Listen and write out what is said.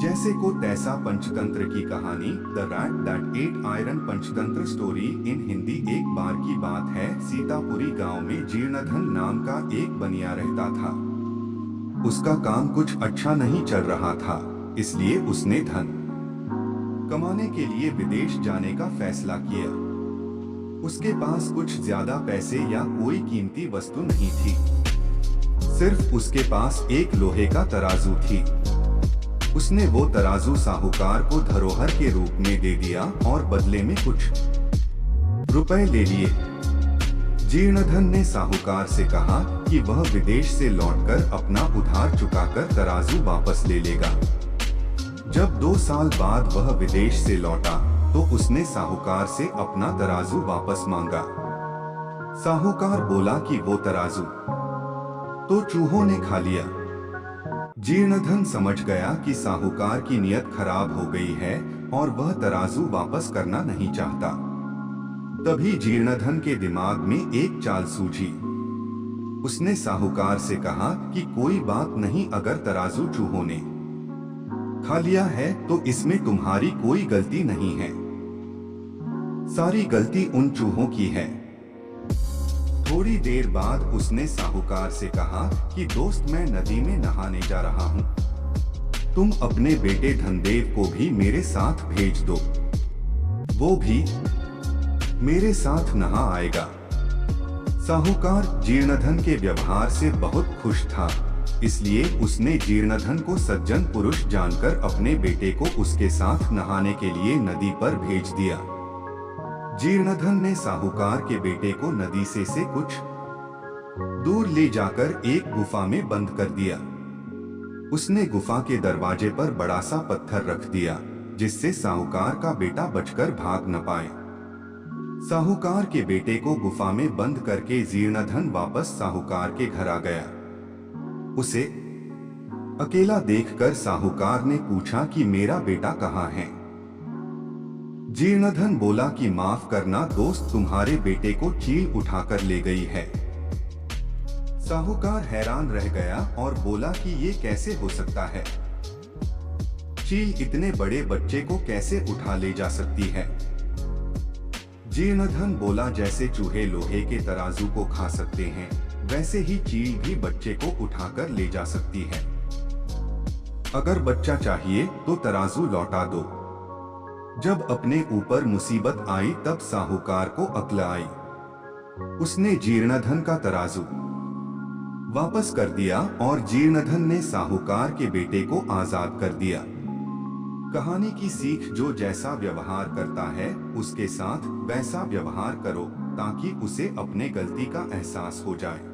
जैसे को तैसा पंचतंत्र की कहानी the rat that at iron Panchatantra story in Hindi. एक बार की बात है, सीतापुरी गांव में जीर्णधन नाम का एक बनिया रहता था। उसका काम कुछ अच्छा नहीं चल रहा था, इसलिए उसने धन कमाने के लिए विदेश जाने का फैसला किया। उसके पास कुछ ज्यादा पैसे या कोई कीमती वस्तु नहीं थी, सिर्फ उसके पास एक लोहे का तराजू थी। उसने वो तराजू साहूकार को धरोहर के रूप में दे दिया और बदले में कुछ रुपए ले लिए। जीर्णधन ने साहूकार से कहा कि वह विदेश से लौटकर अपना उधार चुकाकर तराजू वापस ले लेगा। जब 2 साल बाद वह विदेश से लौटा तो उसने साहूकार से अपना तराजू वापस मांगा। साहूकार बोला कि वो तराजू तो चूहों ने खा लिया। जीर्णधन समझ गया कि साहूकार की नीयत खराब हो गई है और वह तराजू वापस करना नहीं चाहता। तभी जीर्णधन के दिमाग में एक चाल सूझी। उसने साहूकार से कहा कि कोई बात नहीं, अगर तराजू चूहों ने खा लिया है तो इसमें तुम्हारी कोई गलती नहीं है, सारी गलती उन चूहों की है। थोड़ी देर बाद उसने साहूकार से कहा कि दोस्त, मैं नदी में नहाने जा रहा हूँ, तुम अपने बेटे धनदेव को भी मेरे साथ भेज दो, वो भी मेरे साथ नहा आएगा। साहूकार जीर्णधन के व्यवहार से बहुत खुश था, इसलिए उसने जीर्णधन को सज्जन पुरुष जानकर अपने बेटे को उसके साथ नहाने के लिए नदी पर भेज दिया। जीर्णधन ने साहूकार के बेटे को नदी से कुछ दूर ले जाकर एक गुफा में बंद कर दिया। उसने गुफा के दरवाजे पर बड़ा सा पत्थर रख दिया, जिससे साहूकार का बेटा बचकर भाग न पाए। साहूकार के बेटे को गुफा में बंद करके जीर्णधन वापस साहूकार के घर आ गया। उसे अकेला देखकर साहूकार ने पूछा कि मेरा बेटा कहाँ है। जीर्णधन बोला कि माफ करना दोस्त, तुम्हारे बेटे को चील उठाकर ले गई है। साहूकार हैरान रह गया और बोला कि ये कैसे हो सकता है, चील इतने बड़े बच्चे को कैसे उठा ले जा सकती है। जीर्णधन बोला, जैसे चूहे लोहे के तराजू को खा सकते हैं, वैसे ही चील भी बच्चे को उठाकर ले जा सकती है। अगर बच्चा चाहिए तो तराजू लौटा दो। जब अपने ऊपर मुसीबत आई तब साहूकार को अक्ल आई। उसने जीर्णधन का तराजू वापस कर दिया और जीर्णधन ने साहूकार के बेटे को आजाद कर दिया। कहानी की सीख, जो जैसा व्यवहार करता है उसके साथ वैसा व्यवहार करो, ताकि उसे अपने गलती का एहसास हो जाए।